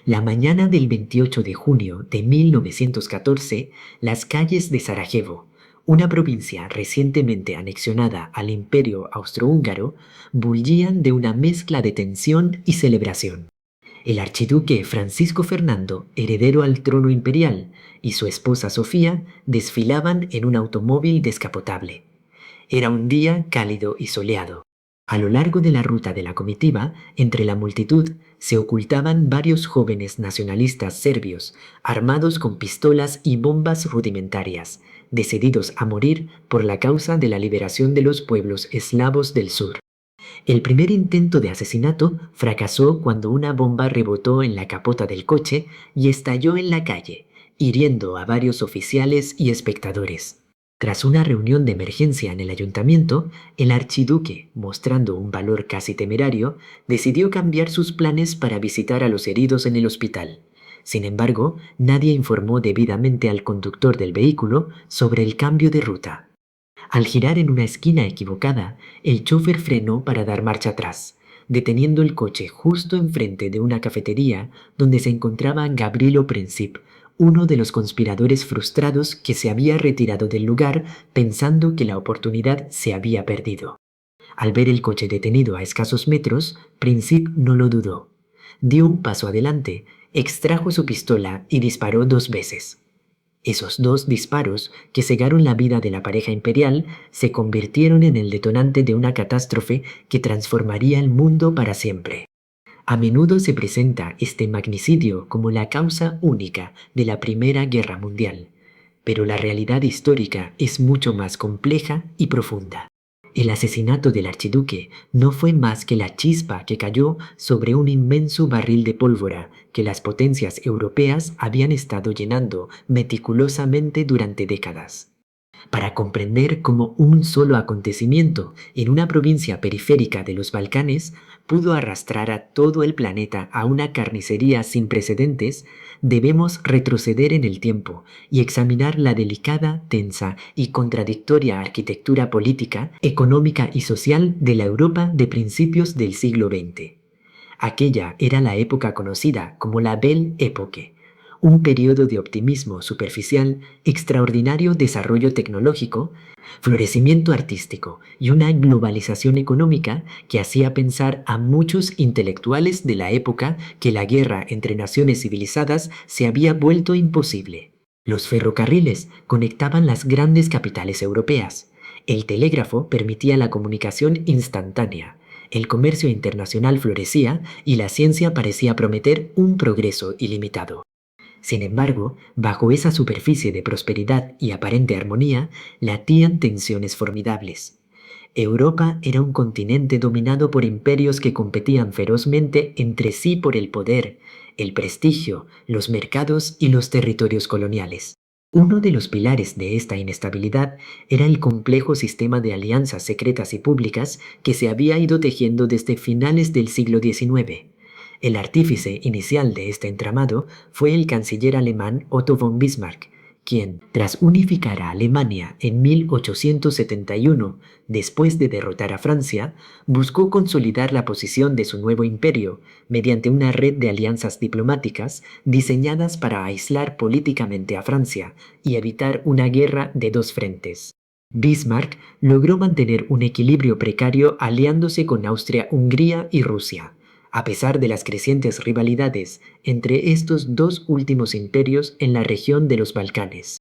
La mañana del 28 de junio de 1914, las calles de Sarajevo, una provincia recientemente anexionada al Imperio Austrohúngaro, bullían de una mezcla de tensión y celebración. El archiduque Francisco Fernando, heredero al trono imperial, y su esposa Sofía desfilaban en un automóvil descapotable. Era un día cálido y soleado. A lo largo de la ruta de la comitiva, entre la multitud, se ocultaban varios jóvenes nacionalistas serbios, armados con pistolas y bombas rudimentarias, decididos a morir por la causa de la liberación de los pueblos eslavos del sur. El primer intento de asesinato fracasó cuando una bomba rebotó en la capota del coche y estalló en la calle, hiriendo a varios oficiales y espectadores. Tras una reunión de emergencia en el ayuntamiento, el archiduque, mostrando un valor casi temerario, decidió cambiar sus planes para visitar a los heridos en el hospital. Sin embargo, nadie informó debidamente al conductor del vehículo sobre el cambio de ruta. Al girar en una esquina equivocada, el chofer frenó para dar marcha atrás, deteniendo el coche justo enfrente de una cafetería donde se encontraba Gavrilo Princip, uno de los conspiradores frustrados que se había retirado del lugar pensando que la oportunidad se había perdido. Al ver el coche detenido a escasos metros, Princip no lo dudó. Dio un paso adelante, extrajo su pistola y disparó 2 veces. Esos 2 disparos, que cegaron la vida de la pareja imperial, se convirtieron en el detonante de una catástrofe que transformaría el mundo para siempre. A menudo se presenta este magnicidio como la causa única de la Primera Guerra Mundial, pero la realidad histórica es mucho más compleja y profunda. El asesinato del archiduque no fue más que la chispa que cayó sobre un inmenso barril de pólvora que las potencias europeas habían estado llenando meticulosamente durante décadas. Para comprender cómo un solo acontecimiento en una provincia periférica de los Balcanes pudo arrastrar a todo el planeta a una carnicería sin precedentes, debemos retroceder en el tiempo y examinar la delicada, tensa y contradictoria arquitectura política, económica y social de la Europa de principios del siglo XX. Aquella era la época conocida como la Belle Époque, un periodo de optimismo superficial, extraordinario desarrollo tecnológico, florecimiento artístico y una globalización económica que hacía pensar a muchos intelectuales de la época que la guerra entre naciones civilizadas se había vuelto imposible. Los ferrocarriles conectaban las grandes capitales europeas. El telégrafo permitía la comunicación instantánea. El comercio internacional florecía y la ciencia parecía prometer un progreso ilimitado. Sin embargo, bajo esa superficie de prosperidad y aparente armonía, latían tensiones formidables. Europa era un continente dominado por imperios que competían ferozmente entre sí por el poder, el prestigio, los mercados y los territorios coloniales. Uno de los pilares de esta inestabilidad era el complejo sistema de alianzas secretas y públicas que se había ido tejiendo desde finales del siglo XIX. El artífice inicial de este entramado fue el canciller alemán Otto von Bismarck, quien, tras unificar a Alemania en 1871, después de derrotar a Francia, buscó consolidar la posición de su nuevo imperio mediante una red de alianzas diplomáticas diseñadas para aislar políticamente a Francia y evitar una guerra de dos frentes. Bismarck logró mantener un equilibrio precario aliándose con Austria, Hungría y Rusia, a pesar de las crecientes rivalidades entre estos dos últimos imperios en la región de los Balcanes.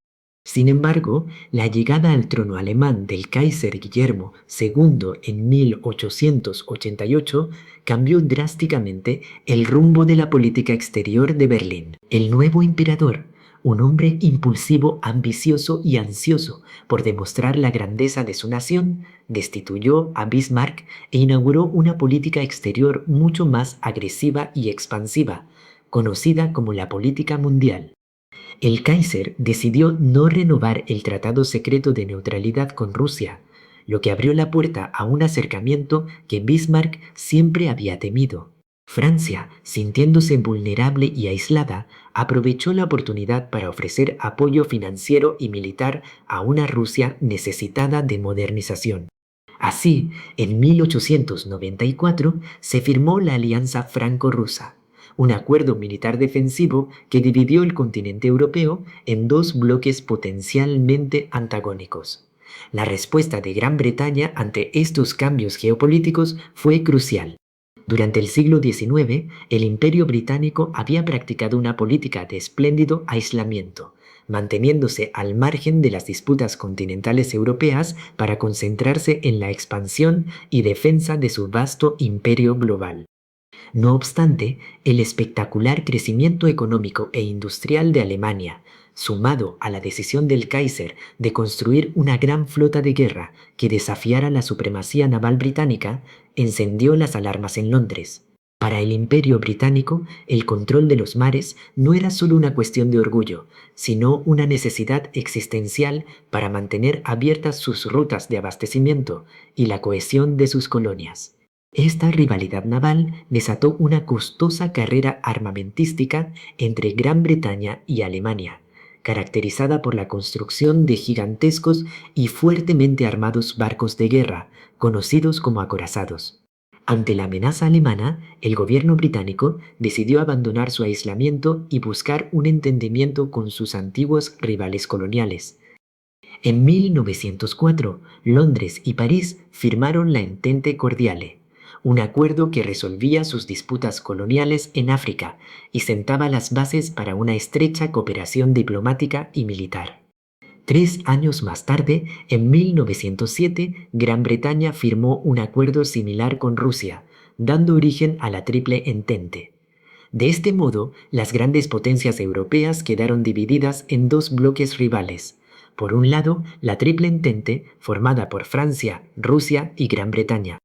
Sin embargo, la llegada al trono alemán del Kaiser Guillermo II en 1888 cambió drásticamente el rumbo de la política exterior de Berlín. El nuevo emperador, un hombre impulsivo, ambicioso y ansioso por demostrar la grandeza de su nación, destituyó a Bismarck e inauguró una política exterior mucho más agresiva y expansiva, conocida como la política mundial. El Kaiser decidió no renovar el tratado secreto de neutralidad con Rusia, lo que abrió la puerta a un acercamiento que Bismarck siempre había temido. Francia, sintiéndose vulnerable y aislada, aprovechó la oportunidad para ofrecer apoyo financiero y militar a una Rusia necesitada de modernización. Así, en 1894 se firmó la Alianza Franco-Rusa, un acuerdo militar defensivo que dividió el continente europeo en dos bloques potencialmente antagónicos. La respuesta de Gran Bretaña ante estos cambios geopolíticos fue crucial. Durante el siglo XIX, el Imperio Británico había practicado una política de espléndido aislamiento, manteniéndose al margen de las disputas continentales europeas para concentrarse en la expansión y defensa de su vasto imperio global. No obstante, el espectacular crecimiento económico e industrial de Alemania, sumado a la decisión del Kaiser de construir una gran flota de guerra que desafiara la supremacía naval británica, encendió las alarmas en Londres. Para el Imperio Británico, el control de los mares no era solo una cuestión de orgullo, sino una necesidad existencial para mantener abiertas sus rutas de abastecimiento y la cohesión de sus colonias. Esta rivalidad naval desató una costosa carrera armamentística entre Gran Bretaña y Alemania, caracterizada por la construcción de gigantescos y fuertemente armados barcos de guerra, conocidos como acorazados. Ante la amenaza alemana, el gobierno británico decidió abandonar su aislamiento y buscar un entendimiento con sus antiguos rivales coloniales. En 1904, Londres y París firmaron la Entente Cordiale, un acuerdo que resolvía sus disputas coloniales en África y sentaba las bases para una estrecha cooperación diplomática y militar. 3 años más tarde, en 1907, Gran Bretaña firmó un acuerdo similar con Rusia, dando origen a la Triple Entente. De este modo, las grandes potencias europeas quedaron divididas en dos bloques rivales. Por un lado, la Triple Entente, formada por Francia, Rusia y Gran Bretaña.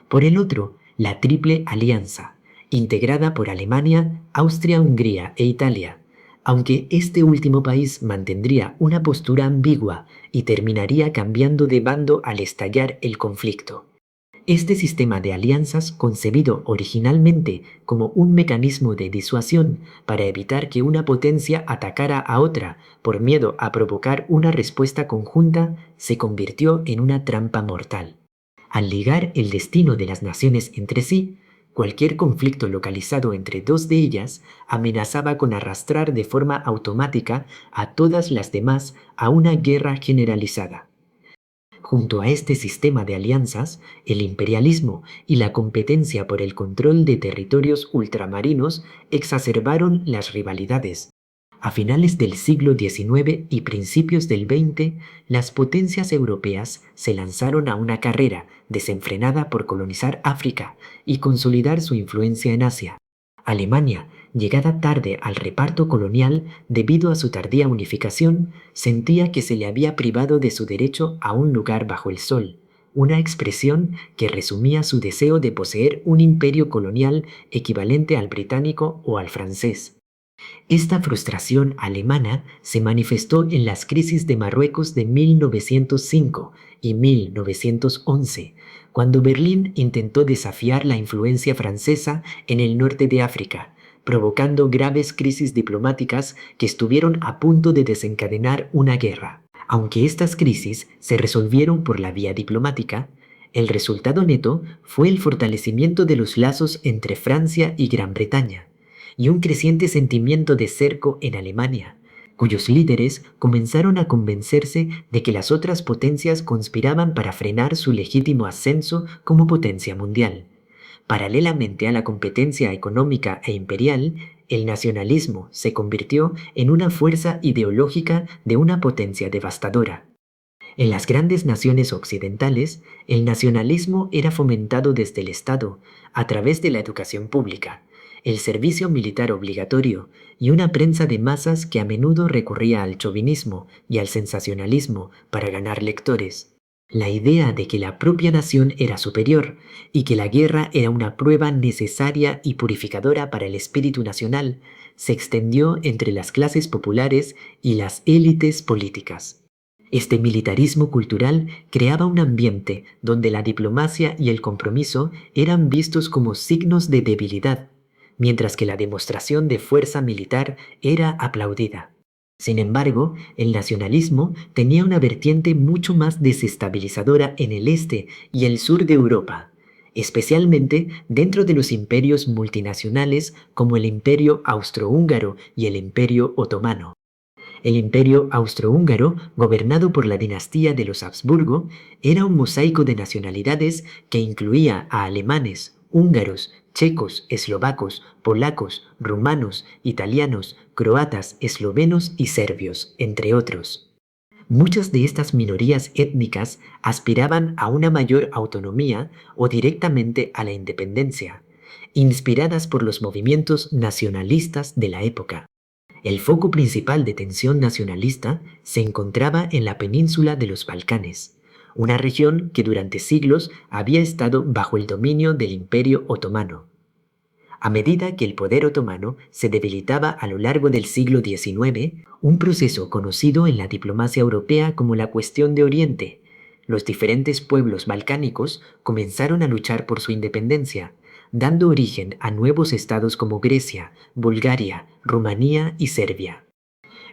Por el otro, la Triple Alianza, integrada por Alemania, Austria-Hungría e Italia, aunque este último país mantendría una postura ambigua y terminaría cambiando de bando al estallar el conflicto. Este sistema de alianzas, concebido originalmente como un mecanismo de disuasión para evitar que una potencia atacara a otra por miedo a provocar una respuesta conjunta, se convirtió en una trampa mortal. Al ligar el destino de las naciones entre sí, cualquier conflicto localizado entre dos de ellas amenazaba con arrastrar de forma automática a todas las demás a una guerra generalizada. Junto a este sistema de alianzas, el imperialismo y la competencia por el control de territorios ultramarinos exacerbaron las rivalidades. A finales del siglo XIX y principios del XX, las potencias europeas se lanzaron a una carrera desenfrenada por colonizar África y consolidar su influencia en Asia. Alemania, llegada tarde al reparto colonial debido a su tardía unificación, sentía que se le había privado de su derecho a un lugar bajo el sol, una expresión que resumía su deseo de poseer un imperio colonial equivalente al británico o al francés. Esta frustración alemana se manifestó en las crisis de Marruecos de 1905 y 1911, cuando Berlín intentó desafiar la influencia francesa en el norte de África, provocando graves crisis diplomáticas que estuvieron a punto de desencadenar una guerra. Aunque estas crisis se resolvieron por la vía diplomática, el resultado neto fue el fortalecimiento de los lazos entre Francia y Gran Bretaña y un creciente sentimiento de cerco en Alemania, cuyos líderes comenzaron a convencerse de que las otras potencias conspiraban para frenar su legítimo ascenso como potencia mundial. Paralelamente a la competencia económica e imperial, el nacionalismo se convirtió en una fuerza ideológica de una potencia devastadora. En las grandes naciones occidentales, el nacionalismo era fomentado desde el Estado, a través de la educación pública, el servicio militar obligatorio y una prensa de masas que a menudo recurría al chauvinismo y al sensacionalismo para ganar lectores. La idea de que la propia nación era superior y que la guerra era una prueba necesaria y purificadora para el espíritu nacional se extendió entre las clases populares y las élites políticas. Este militarismo cultural creaba un ambiente donde la diplomacia y el compromiso eran vistos como signos de debilidad, mientras que la demostración de fuerza militar era aplaudida. Sin embargo, el nacionalismo tenía una vertiente mucho más desestabilizadora en el este y el sur de Europa. especialmente dentro de los imperios multinacionales como el Imperio Austrohúngaro y el Imperio Otomano. El Imperio Austrohúngaro, gobernado por la dinastía de los Habsburgo, era un mosaico de nacionalidades que incluía a alemanes, húngaros, checos, eslovacos, polacos, rumanos, italianos, croatas, eslovenos y serbios, entre otros. Muchas de estas minorías étnicas aspiraban a una mayor autonomía o directamente a la independencia, inspiradas por los movimientos nacionalistas de la época. El foco principal de tensión nacionalista se encontraba en la península de los Balcanes, una región que durante siglos había estado bajo el dominio del Imperio Otomano. A medida que el poder otomano se debilitaba a lo largo del siglo XIX, un proceso conocido en la diplomacia europea como la Cuestión de Oriente, los diferentes pueblos balcánicos comenzaron a luchar por su independencia, dando origen a nuevos estados como Grecia, Bulgaria, Rumanía y Serbia.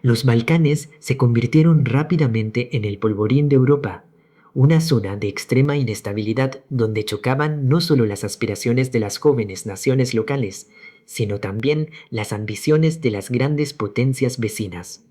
Los Balcanes se convirtieron rápidamente en el polvorín de Europa, una zona de extrema inestabilidad donde chocaban no solo las aspiraciones de las jóvenes naciones locales, sino también las ambiciones de las grandes potencias vecinas.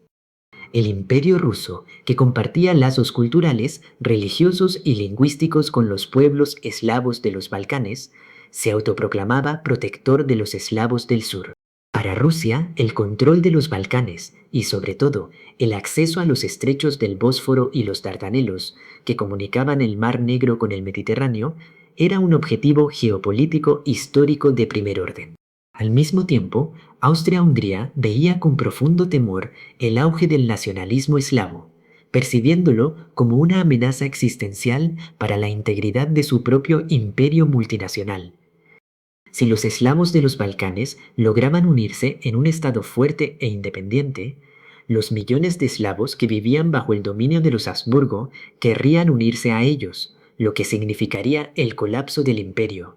El Imperio ruso, que compartía lazos culturales, religiosos y lingüísticos con los pueblos eslavos de los Balcanes, se autoproclamaba protector de los eslavos del sur. Para Rusia, el control de los Balcanes y, sobre todo, el acceso a los estrechos del Bósforo y los Dardanelos, que comunicaban el Mar Negro con el Mediterráneo, era un objetivo geopolítico histórico de primer orden. Al mismo tiempo, Austria-Hungría veía con profundo temor el auge del nacionalismo eslavo, percibiéndolo como una amenaza existencial para la integridad de su propio imperio multinacional. Si los eslavos de los Balcanes lograban unirse en un estado fuerte e independiente, los millones de eslavos que vivían bajo el dominio de los Habsburgo querrían unirse a ellos, lo que significaría el colapso del imperio.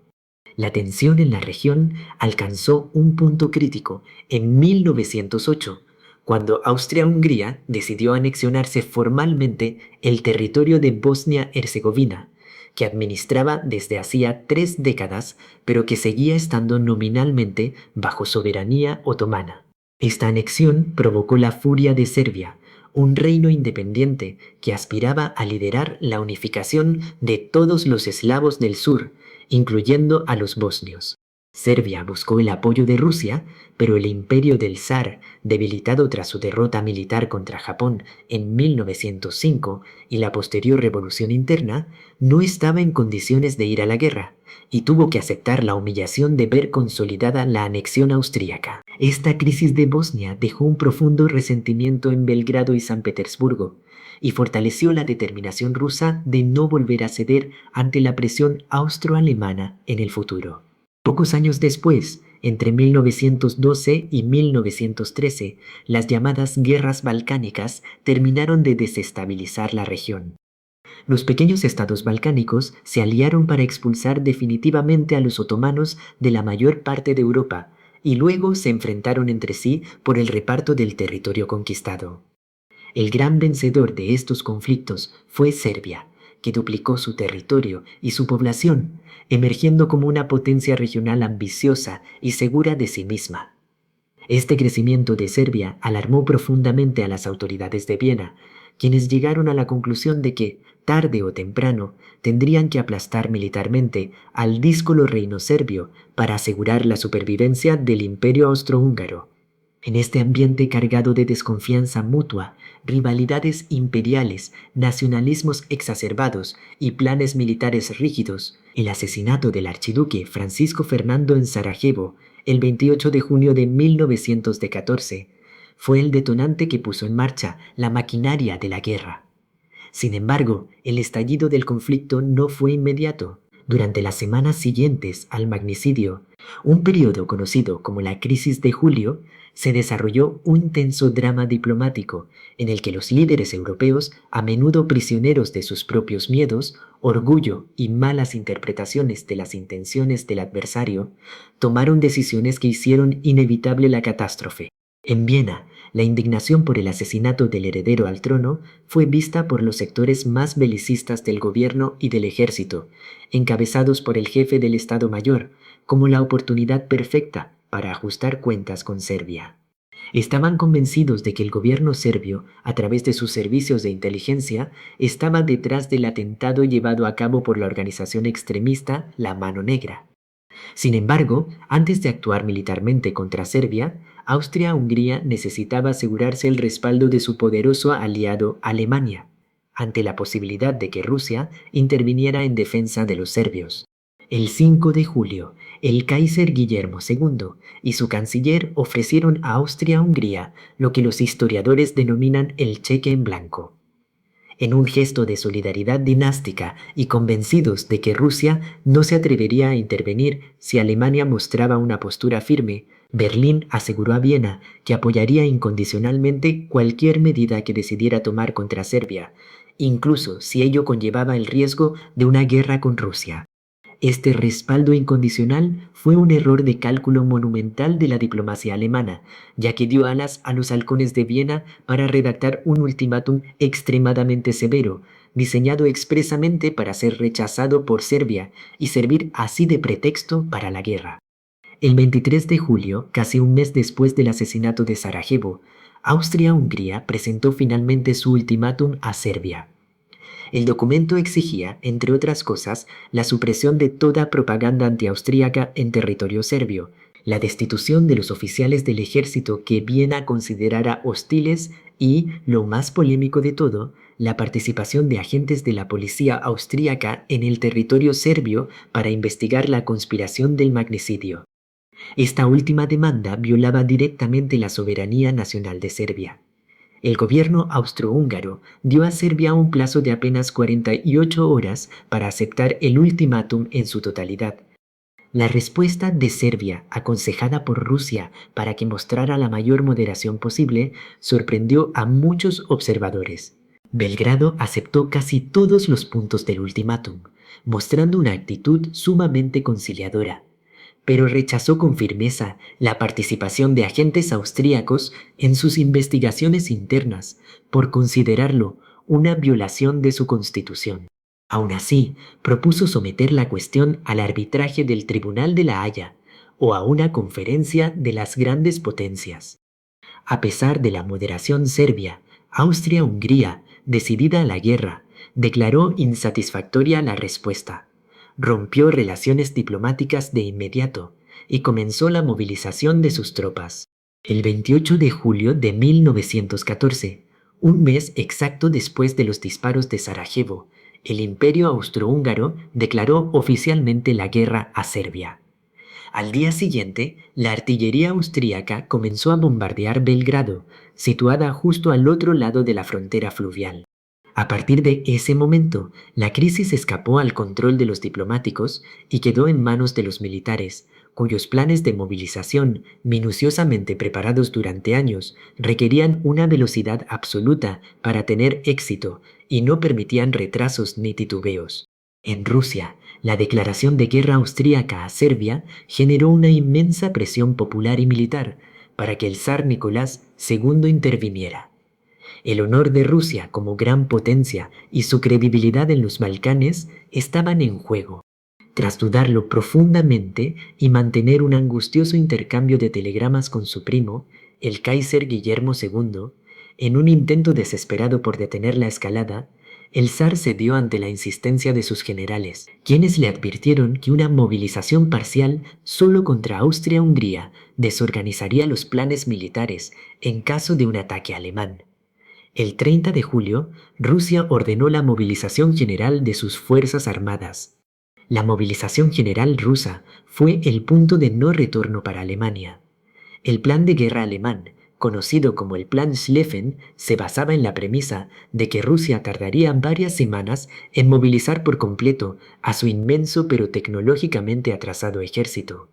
La tensión en la región alcanzó un punto crítico en 1908, cuando Austria-Hungría decidió anexionarse formalmente el territorio de Bosnia-Herzegovina, que administraba desde hacía 3 décadas, pero que seguía estando nominalmente bajo soberanía otomana. Esta anexión provocó la furia de Serbia, un reino independiente que aspiraba a liderar la unificación de todos los eslavos del sur, incluyendo a los bosnios. Serbia buscó el apoyo de Rusia, pero el imperio del zar, debilitado tras su derrota militar contra Japón en 1905 y la posterior revolución interna, no estaba en condiciones de ir a la guerra y tuvo que aceptar la humillación de ver consolidada la anexión austríaca. Esta crisis de Bosnia dejó un profundo resentimiento en Belgrado y San Petersburgo y fortaleció la determinación rusa de no volver a ceder ante la presión austroalemana en el futuro. Pocos años después, entre 1912 y 1913, las llamadas guerras balcánicas terminaron de desestabilizar la región. Los pequeños estados balcánicos se aliaron para expulsar definitivamente a los otomanos de la mayor parte de Europa y luego se enfrentaron entre sí por el reparto del territorio conquistado. El gran vencedor de estos conflictos fue Serbia, que duplicó su territorio y su población, emergiendo como una potencia regional ambiciosa y segura de sí misma. Este crecimiento de Serbia alarmó profundamente a las autoridades de Viena, quienes llegaron a la conclusión de que, tarde o temprano, tendrían que aplastar militarmente al díscolo reino serbio para asegurar la supervivencia del imperio austrohúngaro. En este ambiente cargado de desconfianza mutua, rivalidades imperiales, nacionalismos exacerbados y planes militares rígidos, el asesinato del archiduque Francisco Fernando en Sarajevo, el 28 de junio de 1914, fue el detonante que puso en marcha la maquinaria de la guerra. Sin embargo, el estallido del conflicto no fue inmediato. Durante las semanas siguientes al magnicidio, un periodo conocido como la Crisis de Julio, se desarrolló un tenso drama diplomático en el que los líderes europeos, a menudo prisioneros de sus propios miedos, orgullo y malas interpretaciones de las intenciones del adversario, tomaron decisiones que hicieron inevitable la catástrofe. En Viena, la indignación por el asesinato del heredero al trono fue vista por los sectores más belicistas del gobierno y del ejército, encabezados por el jefe del Estado Mayor, como la oportunidad perfecta para ajustar cuentas con Serbia. Estaban convencidos de que el gobierno serbio, a través de sus servicios de inteligencia, estaba detrás del atentado llevado a cabo por la organización extremista La Mano Negra. Sin embargo, antes de actuar militarmente contra Serbia, Austria-Hungría necesitaba asegurarse el respaldo de su poderoso aliado Alemania, ante la posibilidad de que Rusia interviniera en defensa de los serbios. El 5 de julio, el Kaiser Guillermo II y su canciller ofrecieron a Austria-Hungría lo que los historiadores denominan el cheque en blanco. En un gesto de solidaridad dinástica y convencidos de que Rusia no se atrevería a intervenir si Alemania mostraba una postura firme, Berlín aseguró a Viena que apoyaría incondicionalmente cualquier medida que decidiera tomar contra Serbia, incluso si ello conllevaba el riesgo de una guerra con Rusia. Este respaldo incondicional fue un error de cálculo monumental de la diplomacia alemana, ya que dio alas a los halcones de Viena para redactar un ultimátum extremadamente severo, diseñado expresamente para ser rechazado por Serbia y servir así de pretexto para la guerra. El 23 de julio, casi un mes después del asesinato de Sarajevo, Austria-Hungría presentó finalmente su ultimátum a Serbia. El documento exigía, entre otras cosas, la supresión de toda propaganda antiaustríaca en territorio serbio, la destitución de los oficiales del ejército que Viena considerara hostiles y, lo más polémico de todo, la participación de agentes de la policía austríaca en el territorio serbio para investigar la conspiración del magnicidio. Esta última demanda violaba directamente la soberanía nacional de Serbia. El gobierno austrohúngaro dio a Serbia un plazo de apenas 48 horas para aceptar el ultimátum en su totalidad. La respuesta de Serbia, aconsejada por Rusia para que mostrara la mayor moderación posible, sorprendió a muchos observadores. Belgrado aceptó casi todos los puntos del ultimátum, mostrando una actitud sumamente conciliadora, pero rechazó con firmeza la participación de agentes austríacos en sus investigaciones internas por considerarlo una violación de su constitución. Aún así, propuso someter la cuestión al arbitraje del Tribunal de la Haya o a una conferencia de las grandes potencias. A pesar de la moderación serbia, Austria-Hungría, decidida a la guerra, declaró insatisfactoria la respuesta. Rompió relaciones diplomáticas de inmediato y comenzó la movilización de sus tropas. El 28 de julio de 1914, un mes exacto después de los disparos de Sarajevo, el Imperio Austrohúngaro declaró oficialmente la guerra a Serbia. Al día siguiente, la artillería austríaca comenzó a bombardear Belgrado, situada justo al otro lado de la frontera fluvial. A partir de ese momento, la crisis escapó al control de los diplomáticos y quedó en manos de los militares, cuyos planes de movilización, minuciosamente preparados durante años, requerían una velocidad absoluta para tener éxito y no permitían retrasos ni titubeos. En Rusia, la declaración de guerra austríaca a Serbia generó una inmensa presión popular y militar para que el zar Nicolás II interviniera. El honor de Rusia como gran potencia y su credibilidad en los Balcanes estaban en juego. Tras dudarlo profundamente y mantener un angustioso intercambio de telegramas con su primo, el Kaiser Guillermo II, en un intento desesperado por detener la escalada, el zar cedió ante la insistencia de sus generales, quienes le advirtieron que una movilización parcial solo contra Austria-Hungría desorganizaría los planes militares en caso de un ataque alemán. El 30 de julio, Rusia ordenó la movilización general de sus fuerzas armadas. La movilización general rusa fue el punto de no retorno para Alemania. El plan de guerra alemán, conocido como el Plan Schlieffen, se basaba en la premisa de que Rusia tardaría varias semanas en movilizar por completo a su inmenso pero tecnológicamente atrasado ejército.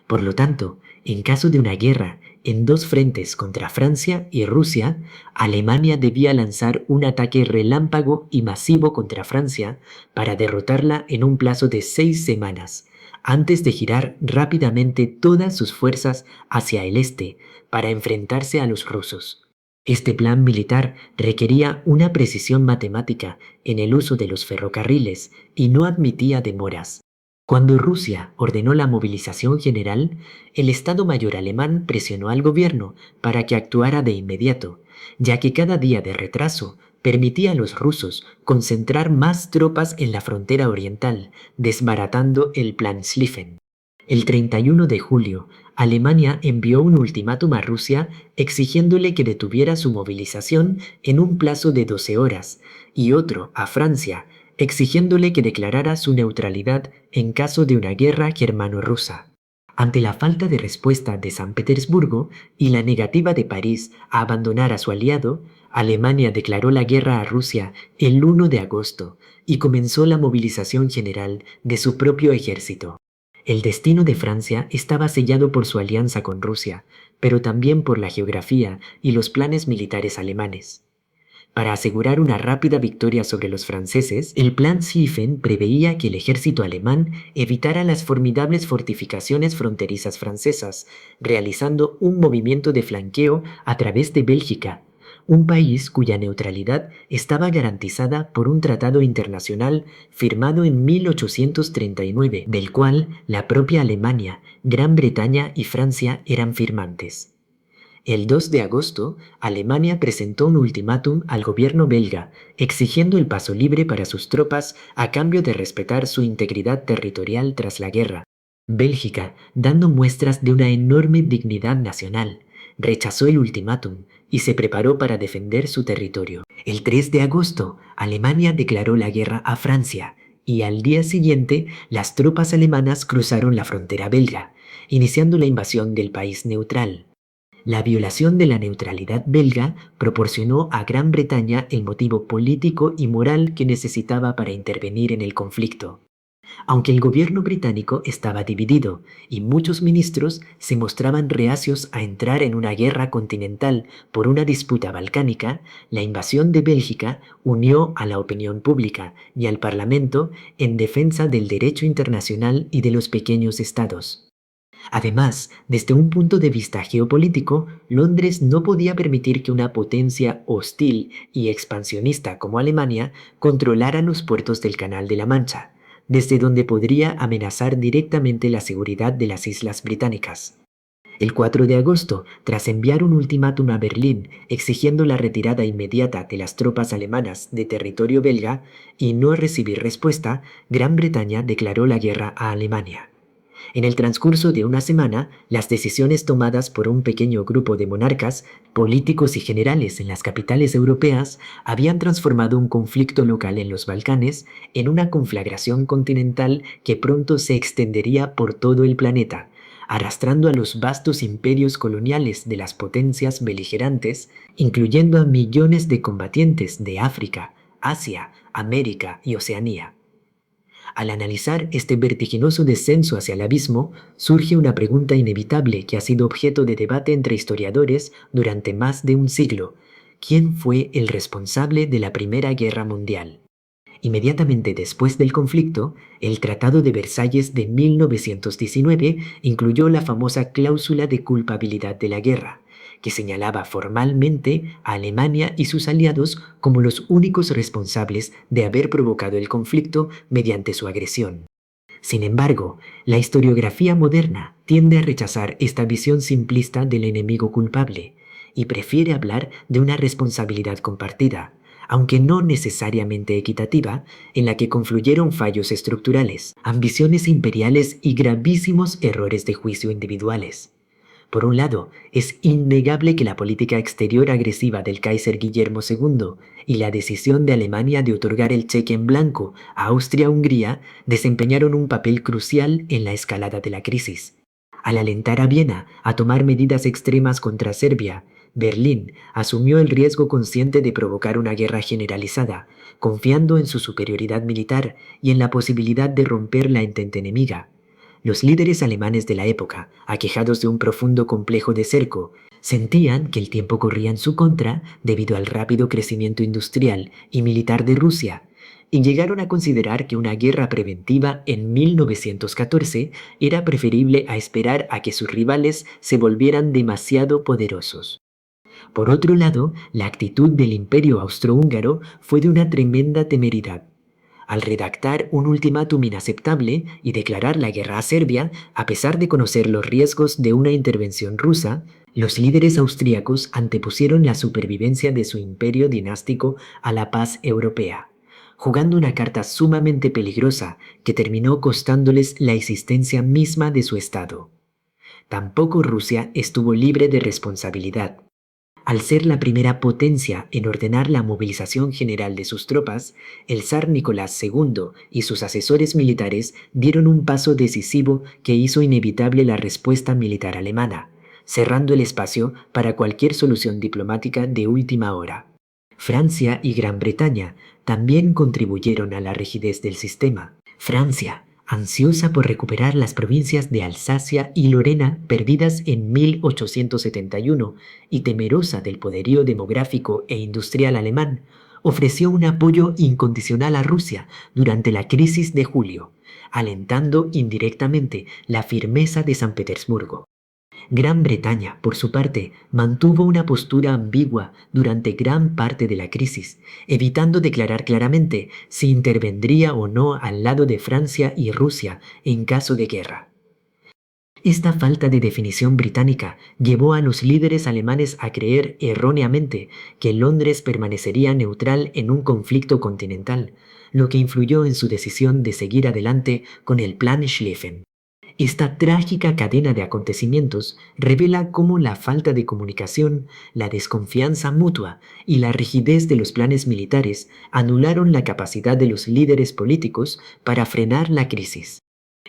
Por lo tanto, en caso de una guerra en dos frentes contra Francia y Rusia, Alemania debía lanzar un ataque relámpago y masivo contra Francia para derrotarla en un plazo de 6 semanas, antes de girar rápidamente todas sus fuerzas hacia el este para enfrentarse a los rusos. Este plan militar requería una precisión matemática en el uso de los ferrocarriles y no admitía demoras. Cuando Rusia ordenó la movilización general, el Estado Mayor alemán presionó al gobierno para que actuara de inmediato, ya que cada día de retraso permitía a los rusos concentrar más tropas en la frontera oriental, desbaratando el Plan Schlieffen. El 31 de julio, Alemania envió un ultimátum a Rusia exigiéndole que detuviera su movilización en un plazo de 12 horas, y otro a Francia, exigiéndole que declarara su neutralidad en caso de una guerra germano-rusa. Ante la falta de respuesta de San Petersburgo y la negativa de París a abandonar a su aliado, Alemania declaró la guerra a Rusia el 1 de agosto y comenzó la movilización general de su propio ejército. El destino de Francia estaba sellado por su alianza con Rusia, pero también por la geografía y los planes militares alemanes. Para asegurar una rápida victoria sobre los franceses, el Plan Schlieffen preveía que el ejército alemán evitara las formidables fortificaciones fronterizas francesas, realizando un movimiento de flanqueo a través de Bélgica, un país cuya neutralidad estaba garantizada por un tratado internacional firmado en 1839, del cual la propia Alemania, Gran Bretaña y Francia eran firmantes. El 2 de agosto, Alemania presentó un ultimátum al gobierno belga, exigiendo el paso libre para sus tropas a cambio de respetar su integridad territorial tras la guerra. Bélgica, dando muestras de una enorme dignidad nacional, rechazó el ultimátum y se preparó para defender su territorio. El 3 de agosto, Alemania declaró la guerra a Francia y al día siguiente las tropas alemanas cruzaron la frontera belga, iniciando la invasión del país neutral. La violación de la neutralidad belga proporcionó a Gran Bretaña el motivo político y moral que necesitaba para intervenir en el conflicto. Aunque el gobierno británico estaba dividido y muchos ministros se mostraban reacios a entrar en una guerra continental por una disputa balcánica, la invasión de Bélgica unió a la opinión pública y al Parlamento en defensa del derecho internacional y de los pequeños estados. Además, desde un punto de vista geopolítico, Londres no podía permitir que una potencia hostil y expansionista como Alemania controlara los puertos del Canal de la Mancha, desde donde podría amenazar directamente la seguridad de las islas británicas. El 4 de agosto, tras enviar un ultimátum a Berlín exigiendo la retirada inmediata de las tropas alemanas de territorio belga y no recibir respuesta, Gran Bretaña declaró la guerra a Alemania. En el transcurso de una semana, las decisiones tomadas por un pequeño grupo de monarcas, políticos y generales en las capitales europeas habían transformado un conflicto local en los Balcanes en una conflagración continental que pronto se extendería por todo el planeta, arrastrando a los vastos imperios coloniales de las potencias beligerantes, incluyendo a millones de combatientes de África, Asia, América y Oceanía. Al analizar este vertiginoso descenso hacia el abismo, surge una pregunta inevitable que ha sido objeto de debate entre historiadores durante más de un siglo. ¿Quién fue el responsable de la Primera Guerra Mundial? Inmediatamente después del conflicto, el Tratado de Versalles de 1919 incluyó la famosa cláusula de culpabilidad de la guerra, que señalaba formalmente a Alemania y sus aliados como los únicos responsables de haber provocado el conflicto mediante su agresión. Sin embargo, la historiografía moderna tiende a rechazar esta visión simplista del enemigo culpable y prefiere hablar de una responsabilidad compartida, aunque no necesariamente equitativa, en la que confluyeron fallos estructurales, ambiciones imperiales y gravísimos errores de juicio individuales. Por un lado, es innegable que la política exterior agresiva del Kaiser Guillermo II y la decisión de Alemania de otorgar el cheque en blanco a Austria-Hungría desempeñaron un papel crucial en la escalada de la crisis. Al alentar a Viena a tomar medidas extremas contra Serbia, Berlín asumió el riesgo consciente de provocar una guerra generalizada, confiando en su superioridad militar y en la posibilidad de romper la entente enemiga. Los líderes alemanes de la época, aquejados de un profundo complejo de cerco, sentían que el tiempo corría en su contra debido al rápido crecimiento industrial y militar de Rusia, y llegaron a considerar que una guerra preventiva en 1914 era preferible a esperar a que sus rivales se volvieran demasiado poderosos. Por otro lado, la actitud del Imperio austrohúngaro fue de una tremenda temeridad. Al redactar un ultimátum inaceptable y declarar la guerra a Serbia, a pesar de conocer los riesgos de una intervención rusa, los líderes austríacos antepusieron la supervivencia de su imperio dinástico a la paz europea, jugando una carta sumamente peligrosa que terminó costándoles la existencia misma de su Estado. Tampoco Rusia estuvo libre de responsabilidad. Al ser la primera potencia en ordenar la movilización general de sus tropas, el zar Nicolás II y sus asesores militares dieron un paso decisivo que hizo inevitable la respuesta militar alemana, cerrando el espacio para cualquier solución diplomática de última hora. Francia y Gran Bretaña también contribuyeron a la rigidez del sistema. Francia, ansiosa por recuperar las provincias de Alsacia y Lorena perdidas en 1871 y temerosa del poderío demográfico e industrial alemán, ofreció un apoyo incondicional a Rusia durante la crisis de julio, alentando indirectamente la firmeza de San Petersburgo. Gran Bretaña, por su parte, mantuvo una postura ambigua durante gran parte de la crisis, evitando declarar claramente si intervendría o no al lado de Francia y Rusia en caso de guerra. Esta falta de definición británica llevó a los líderes alemanes a creer erróneamente que Londres permanecería neutral en un conflicto continental, lo que influyó en su decisión de seguir adelante con el Plan Schlieffen. Esta trágica cadena de acontecimientos revela cómo la falta de comunicación, la desconfianza mutua y la rigidez de los planes militares anularon la capacidad de los líderes políticos para frenar la crisis.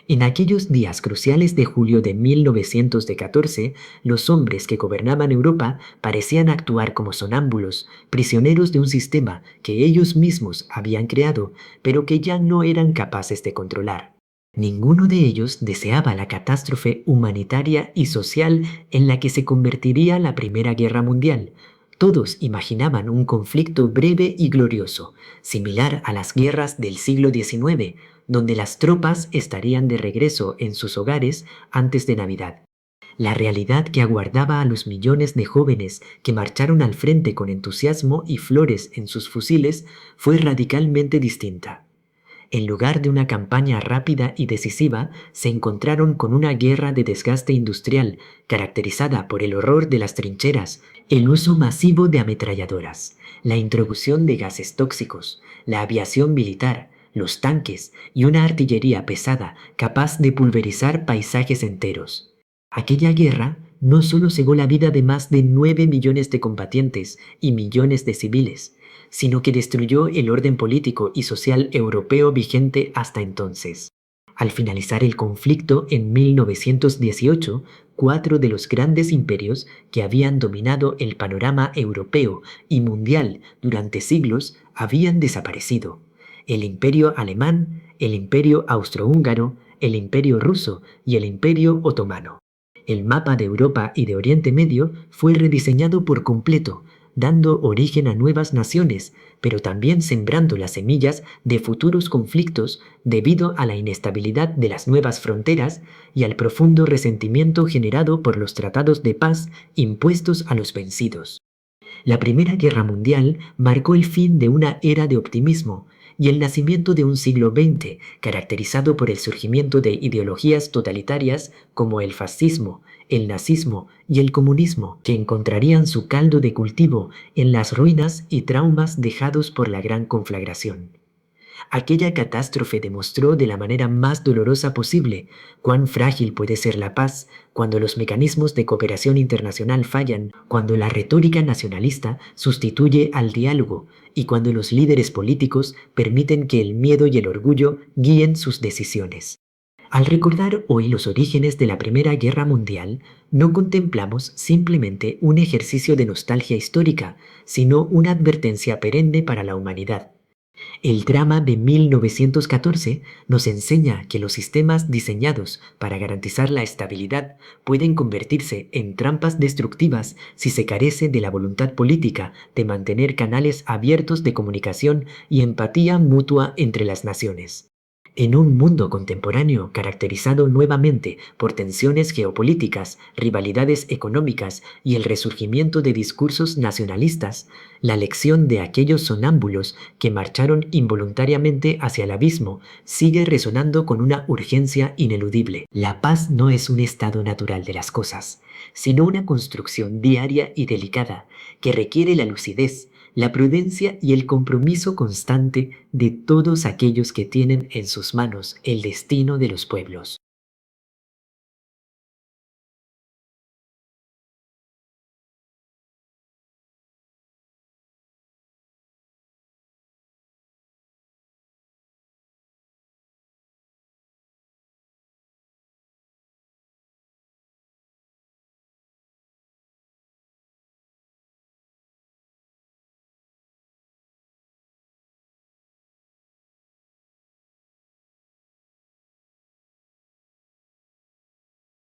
En aquellos días cruciales de julio de 1914, los hombres que gobernaban Europa parecían actuar como sonámbulos, prisioneros de un sistema que ellos mismos habían creado, pero que ya no eran capaces de controlar. Ninguno de ellos deseaba la catástrofe humanitaria y social en la que se convertiría la Primera Guerra Mundial. Todos imaginaban un conflicto breve y glorioso, similar a las guerras del siglo XIX, donde las tropas estarían de regreso en sus hogares antes de Navidad. La realidad que aguardaba a los millones de jóvenes que marcharon al frente con entusiasmo y flores en sus fusiles fue radicalmente distinta. En lugar de una campaña rápida y decisiva, se encontraron con una guerra de desgaste industrial caracterizada por el horror de las trincheras, el uso masivo de ametralladoras, la introducción de gases tóxicos, la aviación militar, los tanques y una artillería pesada capaz de pulverizar paisajes enteros. Aquella guerra no solo cegó la vida de más de 9 millones de combatientes y millones de civiles, sino que destruyó el orden político y social europeo vigente hasta entonces. Al finalizar el conflicto en 1918, 4 de los grandes imperios que habían dominado el panorama europeo y mundial durante siglos habían desaparecido: el Imperio alemán, el Imperio austrohúngaro, el Imperio ruso y el Imperio otomano. El mapa de Europa y de Oriente Medio fue rediseñado por completo, dando origen a nuevas naciones, pero también sembrando las semillas de futuros conflictos debido a la inestabilidad de las nuevas fronteras y al profundo resentimiento generado por los tratados de paz impuestos a los vencidos. La Primera Guerra Mundial marcó el fin de una era de optimismo y el nacimiento de un siglo XX caracterizado por el surgimiento de ideologías totalitarias como el fascismo, el nazismo y el comunismo, que encontrarían su caldo de cultivo en las ruinas y traumas dejados por la Gran Conflagración. Aquella catástrofe demostró de la manera más dolorosa posible cuán frágil puede ser la paz cuando los mecanismos de cooperación internacional fallan, cuando la retórica nacionalista sustituye al diálogo y cuando los líderes políticos permiten que el miedo y el orgullo guíen sus decisiones. Al recordar hoy los orígenes de la Primera Guerra Mundial, no contemplamos simplemente un ejercicio de nostalgia histórica, sino una advertencia perenne para la humanidad. El drama de 1914 nos enseña que los sistemas diseñados para garantizar la estabilidad pueden convertirse en trampas destructivas si se carece de la voluntad política de mantener canales abiertos de comunicación y empatía mutua entre las naciones. En un mundo contemporáneo caracterizado nuevamente por tensiones geopolíticas, rivalidades económicas y el resurgimiento de discursos nacionalistas, la lección de aquellos sonámbulos que marcharon involuntariamente hacia el abismo sigue resonando con una urgencia ineludible. La paz no es un estado natural de las cosas, sino una construcción diaria y delicada que requiere la lucidez, la prudencia y el compromiso constante de todos aquellos que tienen en sus manos el destino de los pueblos.